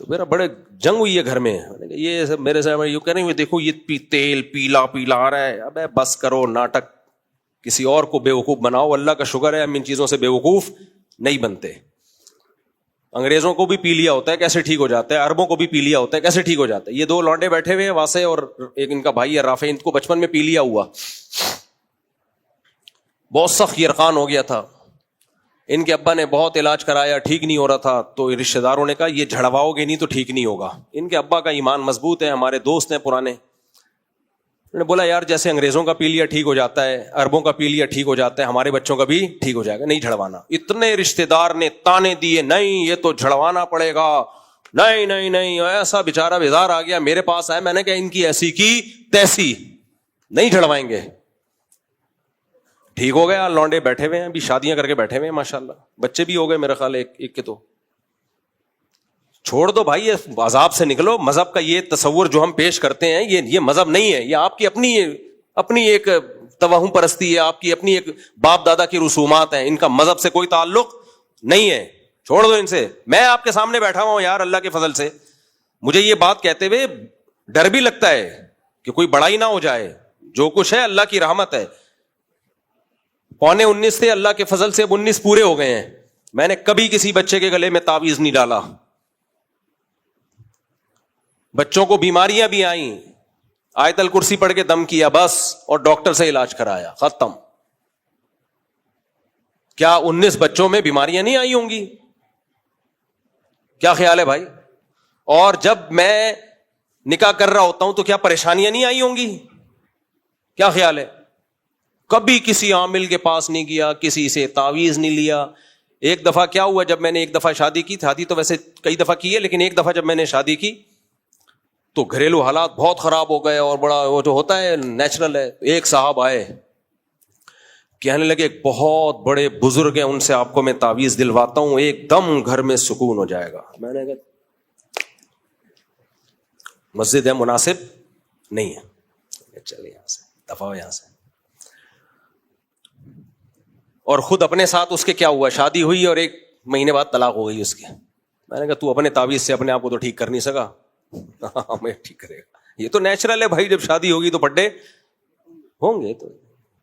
تو میرا بڑے جنگ ہوئی ہے گھر میں. یہ سب میرے سے یہ کہہ رہے ہیں دیکھو یہ تیل پیلا پیلا آ رہا ہے. ابے بس کرو ناٹک, کسی اور کو بیوقوف بناؤ. اللہ کا شکر ہے ہم ان چیزوں سے بیوقوف نہیں بنتے. انگریزوں کو بھی پی لیا ہوتا ہے کیسے ٹھیک ہو جاتا ہے, عربوں کو بھی پی لیا ہوتا ہے کیسے ٹھیک ہو جاتا ہے. یہ دو لونڈے بیٹھے ہوئے ہیں وہاں سے, اور ایک ان کا بھائی ہے رافع, ان کو بچپن میں پی لیا ہوا, بہت سخت یرقان ہو گیا تھا. ان کے ابا نے بہت علاج کرایا, ٹھیک نہیں ہو رہا تھا. تو رشتہ داروں نے کہا یہ جھڑواؤ گے نہیں تو ٹھیک نہیں ہوگا. ان کے ابا کا ایمان مضبوط ہے, ہمارے دوست ہیں پرانے. انہوں نے بولا یار جیسے انگریزوں کا پی لیا ٹھیک ہو جاتا ہے, عربوں کا پی لیا ٹھیک ہو جاتا ہے, ہمارے بچوں کا بھی ٹھیک ہو جائے گا, نہیں جھڑوانا. اتنے رشتہ دار نے تانے دیے, نہیں یہ تو جھڑوانا پڑے گا, نہیں نہیں نہیں. ایسا بیچارہ بیزار آ گیا میرے پاس آئے, میں نے کہا ان کی ایسی کی تیسی, نہیں جھڑوائیں گے. ٹھیک ہو گیا. لونڈے بیٹھے ہوئے ہیں ابھی, شادیاں کر کے بیٹھے ہوئے ہیں ماشاءاللہ, بچے بھی ہو گئے میرا خیال ایک کے. تو چھوڑ دو بھائی, یہ عذاب سے نکلو. مذہب کا یہ تصور جو ہم پیش کرتے ہیں یہ مذہب نہیں ہے, یہ آپ کی اپنی ایک توہم پرستی ہے, آپ کی اپنی ایک باپ دادا کی رسومات ہیں, ان کا مذہب سے کوئی تعلق نہیں ہے. چھوڑ دو ان سے. میں آپ کے سامنے بیٹھا ہوں یار, اللہ کے فضل سے مجھے یہ بات کہتے ہوئے ڈر بھی لگتا ہے کہ کوئی بڑائی نہ ہو جائے. جو کچھ ہے اللہ کی رحمت ہے. 19 تھے, اللہ کے فضل سے اب 19 پورے ہو گئے ہیں. میں نے کبھی کسی بچے کے گلے میں تعویذ نہیں ڈالا. بچوں کو بیماریاں بھی آئیں, آیت الکرسی پڑھ کے دم کیا بس, اور ڈاکٹر سے علاج کرایا, ختم. کیا 19 بچوں میں بیماریاں نہیں آئی ہوں گی؟ کیا خیال ہے بھائی؟ اور جب میں نکاح کر رہا ہوتا ہوں تو کیا پریشانیاں نہیں آئی ہوں گی؟ کیا خیال ہے؟ کبھی کسی عامل کے پاس نہیں گیا, کسی سے تعویذ نہیں لیا. ایک دفعہ کیا ہوا, جب میں نے ایک دفعہ شادی کی, شادی تو ویسے کئی دفعہ کی ہے, لیکن ایک دفعہ جب میں نے شادی کی تو گھریلو حالات بہت خراب ہو گئے, اور بڑا وہ جو ہوتا ہے نیچرل ہے. ایک صاحب آئے, کہنے لگے ایک بہت بڑے بزرگ ہیں, ان سے آپ کو میں تعویذ دلواتا ہوں, ایک دم گھر میں سکون ہو جائے گا. میں نے کہا مسجد ہے, مناسب نہیں ہے, چلے یہاں سے, دفعہ ہو یہاں سے. اور خود اپنے ساتھ اس کے کیا ہوا, شادی ہوئی اور 1 مہینے بعد طلاق ہو گئی اس کی. میں نے کہا تو اپنے تعویذ سے اپنے آپ کو تو ٹھیک کر نہیں سکا, میں ٹھیک کرے گا. یہ تو نیچرل ہے بھائی, جب شادی ہوگی تو پڈے ہوں گے, تو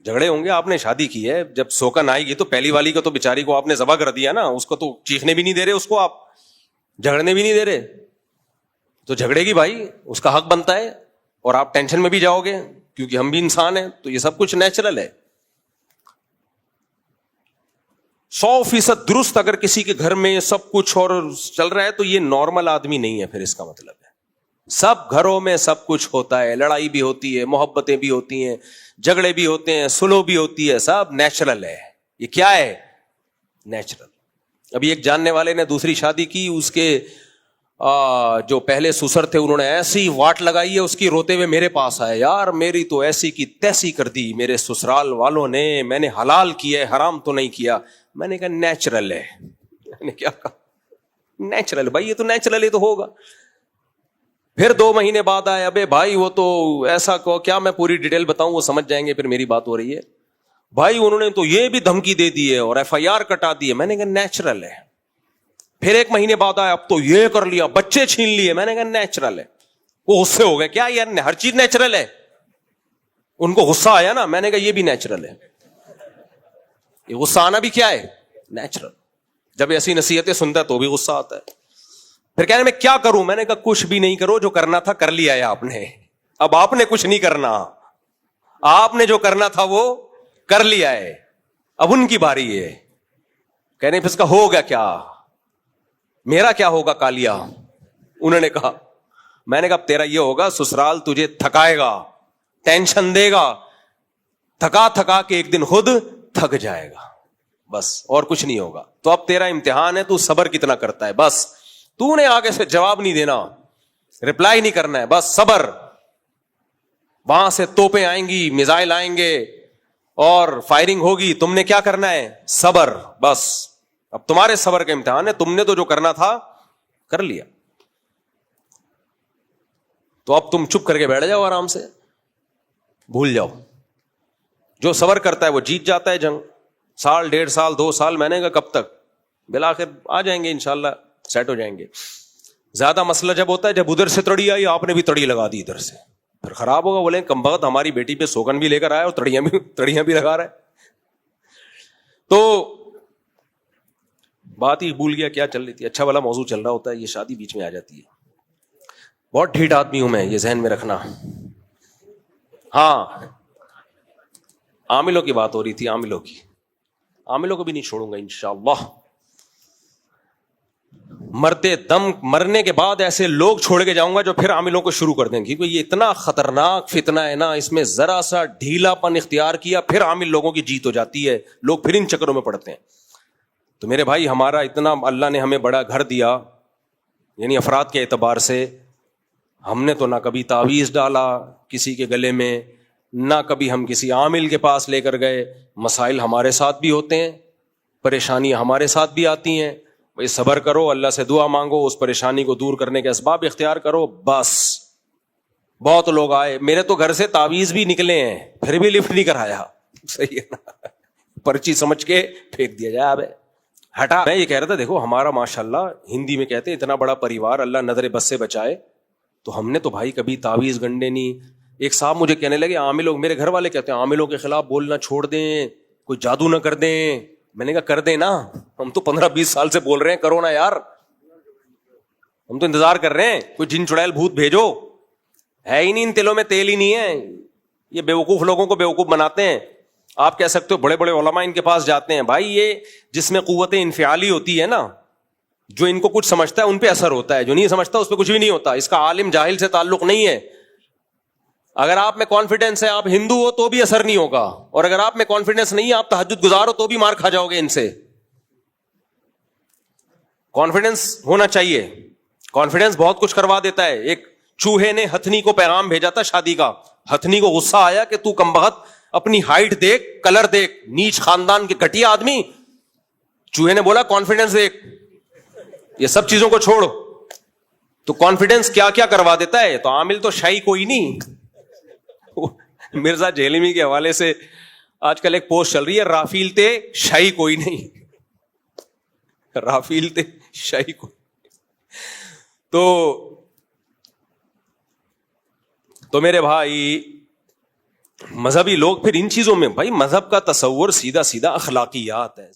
جھگڑے ہوں گے. آپ نے شادی کی ہے, جب سوکن آئے گی تو پہلی والی کو تو بیچاری کو آپ نے ذبح کر دیا نا, اس کو تو چیخنے بھی نہیں دے رہے, اس کو آپ جھگڑنے بھی نہیں دے رہے, تو جھگڑے گی بھائی, اس کا حق بنتا ہے. اور آپ ٹینشن میں بھی جاؤ گے کیونکہ ہم بھی انسان ہیں. تو یہ سب کچھ نیچرل ہے. 100% درست اگر کسی کے گھر میں سب کچھ اور چل رہا ہے تو یہ نارمل آدمی نہیں ہے. پھر اس کا مطلب ہے سب گھروں میں سب کچھ ہوتا ہے, لڑائی بھی ہوتی ہے, محبتیں بھی ہوتی ہیں, جھگڑے بھی ہوتے ہیں, سلو بھی ہوتی ہے, سب نیچرل ہے. یہ کیا ہے؟ نیچرل. ابھی ایک جاننے والے نے دوسری شادی کی, اس کے جو پہلے سسر تھے انہوں نے ایسی واٹ لگائی ہے اس کی, روتے ہوئے میرے پاس آئے, یار میری تو ایسی کی تیسی کر دی میرے سسرال والوں نے, میں نے حلال کیا ہے, حرام تو نہیں کیا. میں نے کہا نیچرل ہے. میں نے کیا کہا؟ نیچرل بھائی, یہ تو نیچرل ہی تو ہوگا. پھر 2 مہینے بعد آئے, ابے بھائی وہ تو ایسا کو کیا, میں پوری ڈیٹیل بتاؤں وہ سمجھ جائیں گے, پھر میری بات ہو رہی ہے. بھائی انہوں نے تو یہ بھی دھمکی دے دی ہے اور FIR کٹا دی ہے. میں نے کہا نیچرل ہے. پھر 1 مہینے بعد آیا, اب تو یہ کر لیا, بچے چھین لیے. میں نے کہا نیچرل ہے. وہ غصے ہو گئے, کیا یار ہر چیز نیچرل ہے؟ ان کو غصہ آیا نا. میں نے کہا یہ بھی نیچرل ہے. یہ غصہ آنا بھی کیا ہے؟ نیچرل. جب ایسی نصیحتیں سنتا ہے تو بھی غصہ آتا ہے. پھر کہنے میں کیا کروں؟ میں نے کہا کچھ بھی نہیں کرو, جو کرنا تھا کر لیا ہے آپ نے, اب آپ نے کچھ نہیں کرنا. آپ نے جو کرنا تھا وہ کر لیا ہے, اب ان کی باری ہے. کہنے پھر اس کا ہوگا کیا؟ میرا کیا ہوگا کالیا؟ انہوں نے کہا, میں نے کہا تیرا یہ ہوگا, سسرال تجھے تھکائے گا, ٹینشن دے گا, تھکا تھکا کے ایک دن خود تھک جائے گا, بس اور کچھ نہیں ہوگا. تو اب تیرا امتحان ہے, تو صبر کتنا کرتا ہے. بس تو نے آگے سے جواب نہیں دینا, رپلائی نہیں کرنا ہے, بس صبر. وہاں سے توپیں آئیں گی, میزائل آئیں گے اور فائرنگ ہوگی, تم نے کیا کرنا ہے؟ صبر. بس اب تمہارے صبر کا امتحان ہے, تم نے تو جو کرنا تھا کر لیا. تو اب تم چپ کر کے بیٹھ جاؤ, آرام سے بھول جاؤ. جو صبر کرتا ہے وہ جیت جاتا ہے جنگ. 1.5 سال 2 سال, میں نے کہا کب تک؟ بالآخر آ جائیں گے انشاءاللہ, سیٹ ہو جائیں گے. زیادہ مسئلہ جب ہوتا ہے جب ادھر سے تڑی آئی آپ نے بھی تڑی لگا دی ادھر سے, پھر خراب ہوگا. بولیں کم بخت ہماری بیٹی پہ سوگن بھی لے کر آیا اور تڑیاں بھی لگا رہا ہے. تو بات ہی بھول گیا کیا چل رہی تھی. اچھا والا موضوع چل رہا ہوتا ہے, یہ شادی بیچ میں آ جاتی ہے. بہت ڈھیٹ آدمی ہوں میں, یہ ذہن میں رکھنا. ہاں عاملوں کی بات ہو رہی تھی, عاملوں کو بھی نہیں چھوڑوں گا انشاءاللہ. مرتے دم, مرنے کے بعد ایسے لوگ چھوڑ کے جاؤں گا جو پھر عاملوں کو شروع کر دیں گے, کیونکہ یہ اتنا خطرناک فتنہ ہے نا, اس میں ذرا سا ڈھیلا پن اختیار کیا پھر عامل لوگوں کی جیت ہو جاتی ہے, لوگ پھر ان چکروں میں پڑتے ہیں. تو میرے بھائی ہمارا اتنا اللہ نے ہمیں بڑا گھر دیا, یعنی افراد کے اعتبار سے, ہم نے تو نہ کبھی تعویذ ڈالا کسی کے گلے میں, نہ کبھی ہم کسی عامل کے پاس لے کر گئے. مسائل ہمارے ساتھ بھی ہوتے ہیں, پریشانیاں ہمارے ساتھ بھی آتی ہیں. بھائی صبر کرو, اللہ سے دعا مانگو, اس پریشانی کو دور کرنے کے اسباب اختیار کرو, بس. بہت لوگ آئے, میرے تو گھر سے تعویذ بھی نکلے ہیں پھر بھی لفٹ نہیں کرایا. صحیح ہے نا, پرچی سمجھ کے پھینک دیا جائے. اب ہٹا. میں یہ کہہ رہا تھا دیکھو ہمارا ماشاءاللہ ہندی میں کہتے ہیں اتنا بڑا پریوار, اللہ نظر بس سے بچائے. تو ہم نے تو بھائی کبھی تعویذ گنڈے نہیں. ایک صاحب مجھے کہنے لگے عاملوں, میرے گھر والے کہتے ہیں عاملوں کے خلاف بولنا چھوڑ دیں, کوئی جادو نہ کر دیں. میں نے کہا کر دیں نا, ہم تو 15-20 سال سے بول رہے ہیں کرو نا یار, ہم تو انتظار کر رہے ہیں. کوئی جن چڑیل بھوت بھیجو, ہے ہی نہیں ان تلوں میں تیل ہی نہیں ہے. یہ بیوقوف لوگوں کو بیوقوف بناتے ہیں. آپ کہہ سکتے ہو بڑے بڑے علماء ان کے پاس جاتے ہیں. بھائی یہ جس میں قوت انفعالی ہوتی ہے نا, جو ان کو کچھ سمجھتا ہے ان پہ اثر ہوتا ہے, جو نہیں سمجھتا اس پہ کچھ بھی نہیں ہوتا. اس کا عالم جاہل سے تعلق نہیں ہے. اگر آپ میں کانفیڈنس ہے, آپ ہندو ہو تو بھی اثر نہیں ہوگا, اور اگر آپ میں کانفیڈنس نہیں ہے, آپ تہجد گزار ہو تو بھی مار کھا جاؤ گے ان سے. کانفیڈنس ہونا چاہیے. کانفیڈنس بہت کچھ کروا دیتا ہے. ایک چوہے نے ہتھنی کو پیغام بھیجا تھا شادی کا. ہتھنی کو غصہ آیا کہ تو کمبخت اپنی ہائٹ دیکھ, کلر دیکھ, نیچ خاندان کے گھٹیا آدمی. چوہے نے بولا کانفیڈنس دیکھ, یہ سب چیزوں کو چھوڑ. تو کانفیڈنس کیا کیا کروا دیتا ہے. تو عامل تو شاہی کوئی نہیں. مرزا جہلمی کے حوالے سے آج کل ایک پوسٹ چل رہی ہے, رافیل تے شاہی کوئی نہیں, رافیل تے شاہی کوئی. تو میرے بھائی مذہبی لوگ پھر ان چیزوں میں, بھائی مذہب کا تصور سیدھا سیدھا اخلاقیات ہے.